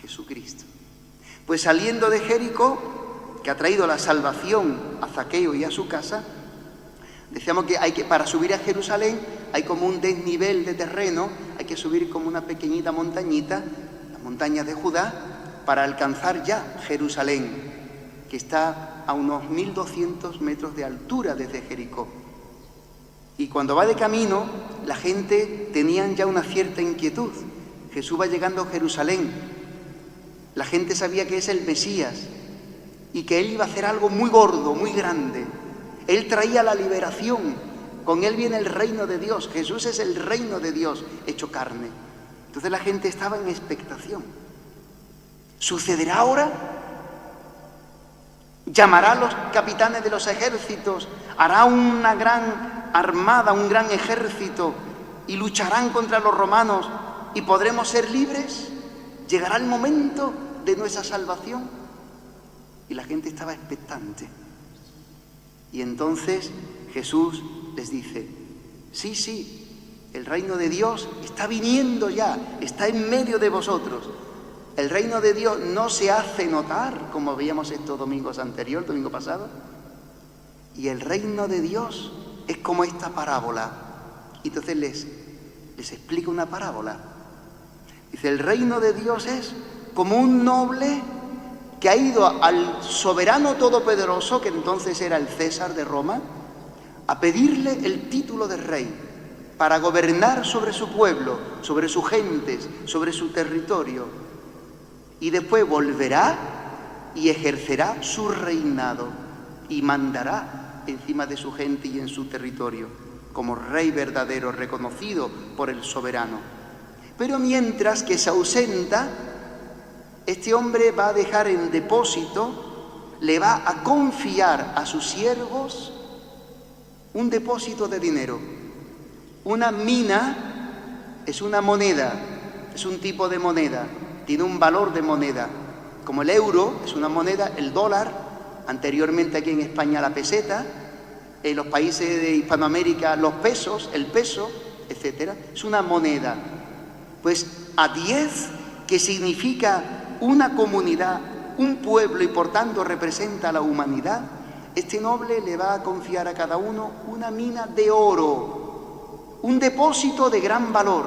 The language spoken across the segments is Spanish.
Jesucristo. Pues saliendo de Jericó, que ha traído la salvación a Zaqueo y a su casa, decíamos que para subir a Jerusalén hay como un desnivel de terreno, hay que subir como una pequeñita montañita, las montañas de Judá, para alcanzar ya Jerusalén, que está a unos 1200 metros de altura desde Jericó. Y cuando va de camino, la gente tenían ya una cierta inquietud. Jesús va llegando a Jerusalén. La gente sabía que es el Mesías y que Él iba a hacer algo muy gordo, muy grande. Él traía la liberación. Con Él viene el reino de Dios. Jesús es el reino de Dios hecho carne. Entonces la gente estaba en expectación. ¿Sucederá ahora? ¿Llamará a los capitanes de los ejércitos? ¿Hará una gran armada, un gran ejército y lucharán contra los romanos y podremos ser libres? ¿Llegará el momento de nuestra salvación? Y la gente estaba expectante. Y entonces Jesús les dice, sí, el reino de Dios está viniendo ya, está en medio de vosotros. El reino de Dios no se hace notar, como veíamos estos domingos anteriores, domingo pasado. Y el reino de Dios es como esta parábola. Y entonces les explica una parábola. Dice, el reino de Dios es como un noble que ha ido al soberano todopoderoso, que entonces era el César de Roma, a pedirle el título de rey para gobernar sobre su pueblo, sobre sus gentes, sobre su territorio. Y después volverá y ejercerá su reinado y mandará encima de su gente y en su territorio como rey verdadero, reconocido por el soberano. Pero mientras que se ausenta, este hombre va a dejar en depósito, le va a confiar a sus siervos un depósito de dinero. Una mina es una moneda, es un tipo de moneda. Tiene un valor de moneda, como el euro es una moneda, el dólar, anteriormente aquí en España la peseta, en los países de Hispanoamérica los pesos, el peso, etcétera, es una moneda. Pues a 10, que significa una comunidad, un pueblo y por tanto representa a la humanidad, este noble le va a confiar a cada uno una mina de oro, un depósito de gran valor,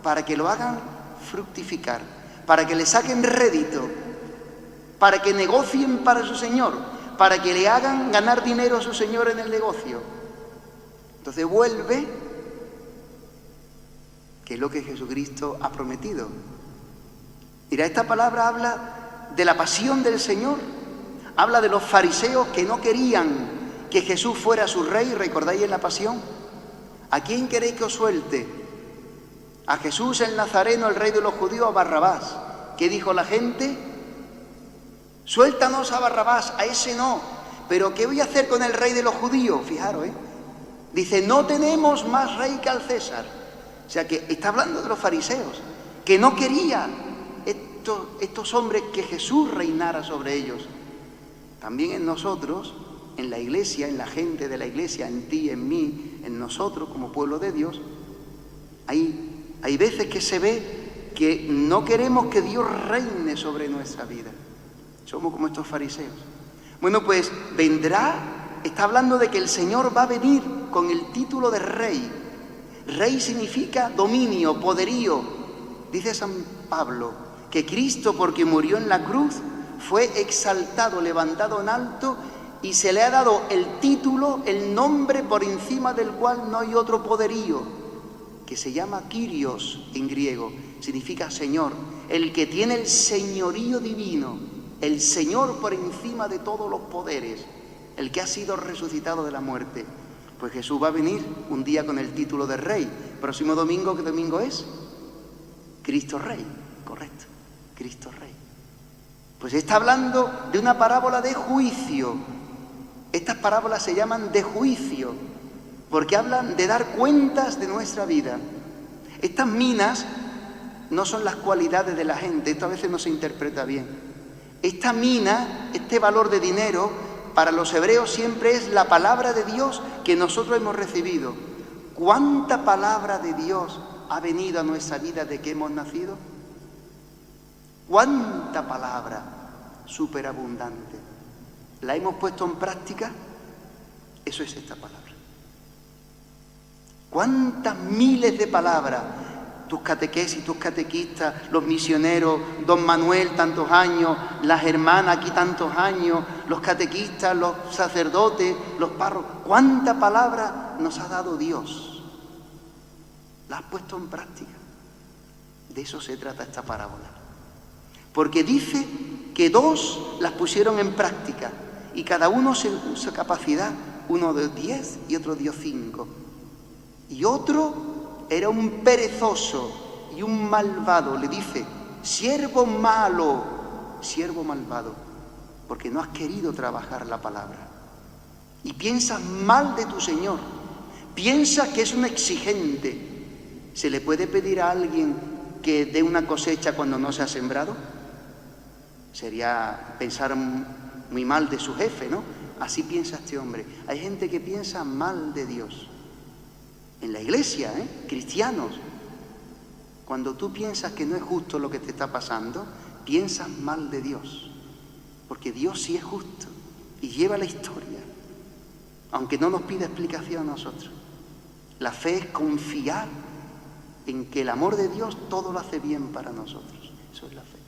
para que lo hagan fructificar, para que le saquen rédito, para que negocien para su señor, para que le hagan ganar dinero a su señor en el negocio. Entonces vuelve, que es lo que Jesucristo ha prometido. Mira, esta palabra habla de la pasión del Señor, habla de los fariseos que no querían que Jesús fuera su rey. ¿Recordáis en la pasión? ¿A quién queréis que os suelte? A Jesús el Nazareno, el rey de los judíos, a Barrabás. ¿Qué dijo la gente? Suéltanos a Barrabás, a ese no. Pero ¿qué voy a hacer con el rey de los judíos? Fijaros, dice, no tenemos más rey que al César. O sea que está hablando de los fariseos, que no querían estos hombres que Jesús reinara sobre ellos. También en nosotros, en la iglesia, en la gente de la iglesia, en ti, en mí, en nosotros como pueblo de Dios, hay veces que se ve que no queremos que Dios reine sobre nuestra vida. Somos como estos fariseos. Bueno, pues vendrá, está hablando de que el Señor va a venir con el título de rey. Rey significa dominio, poderío. Dice San Pablo que Cristo, porque murió en la cruz, fue exaltado, levantado en alto y se le ha dado el título, el nombre por encima del cual no hay otro poderío, que se llama Kyrios en griego, significa Señor, el que tiene el señorío divino, el Señor por encima de todos los poderes, el que ha sido resucitado de la muerte. Pues Jesús va a venir un día con el título de rey. Próximo domingo, ¿qué domingo es? Cristo Rey, correcto, Cristo Rey. Pues está hablando de una parábola de juicio. Estas parábolas se llaman de juicio, porque hablan de dar cuentas de nuestra vida. Estas minas no son las cualidades de la gente, esto a veces no se interpreta bien. Esta mina, este valor de dinero, para los hebreos siempre es la palabra de Dios que nosotros hemos recibido. ¿Cuánta palabra de Dios ha venido a nuestra vida de que hemos nacido? ¿Cuánta palabra superabundante? ¿La hemos puesto en práctica? Eso es esta palabra. ¿Cuántas miles de palabras? Tus catequesis, tus catequistas, los misioneros, don Manuel tantos años, las hermanas aquí tantos años, los catequistas, los sacerdotes, los párrocos. ¿Cuánta palabra nos ha dado Dios? ¿La has puesto en práctica? De eso se trata esta parábola. Porque dice que dos las pusieron en práctica y cada uno según su capacidad, uno dio 10 y otro dio 5. Y otro era un perezoso y un malvado. Le dice, siervo malo, siervo malvado, porque no has querido trabajar la palabra. Y piensas mal de tu Señor, piensas que es un exigente. ¿Se le puede pedir a alguien que dé una cosecha cuando no se ha sembrado? Sería pensar muy mal de su jefe, ¿no? Así piensa este hombre. Hay gente que piensa mal de Dios. En la iglesia, cristianos. Cuando tú piensas que no es justo lo que te está pasando, piensas mal de Dios. Porque Dios sí es justo y lleva la historia. Aunque no nos pida explicación a nosotros. La fe es confiar en que el amor de Dios todo lo hace bien para nosotros. Eso es la fe.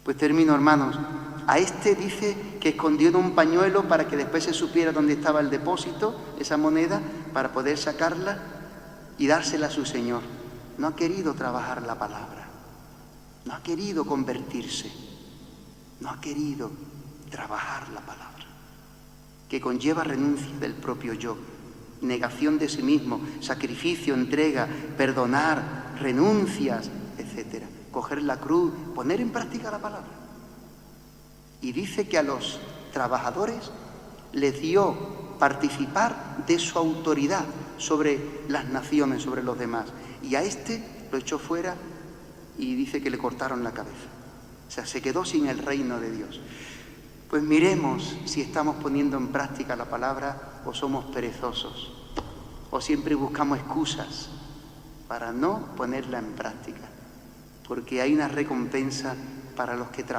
Pues termino, hermanos. A este dice que escondió en un pañuelo para que después se supiera dónde estaba el depósito, esa moneda, para poder sacarla y dársela a su Señor. No ha querido trabajar la palabra, no ha querido convertirse, no ha querido trabajar la palabra, que conlleva renuncia del propio yo, negación de sí mismo, sacrificio, entrega, perdonar, renuncias, etc. Coger la cruz, poner en práctica la palabra. Y dice que a los trabajadores les dio participar de su autoridad sobre las naciones, sobre los demás. Y a este lo echó fuera y dice que le cortaron la cabeza. O sea, se quedó sin el reino de Dios. Pues miremos si estamos poniendo en práctica la palabra o somos perezosos. O siempre buscamos excusas para no ponerla en práctica. Porque hay una recompensa para los que trabajan.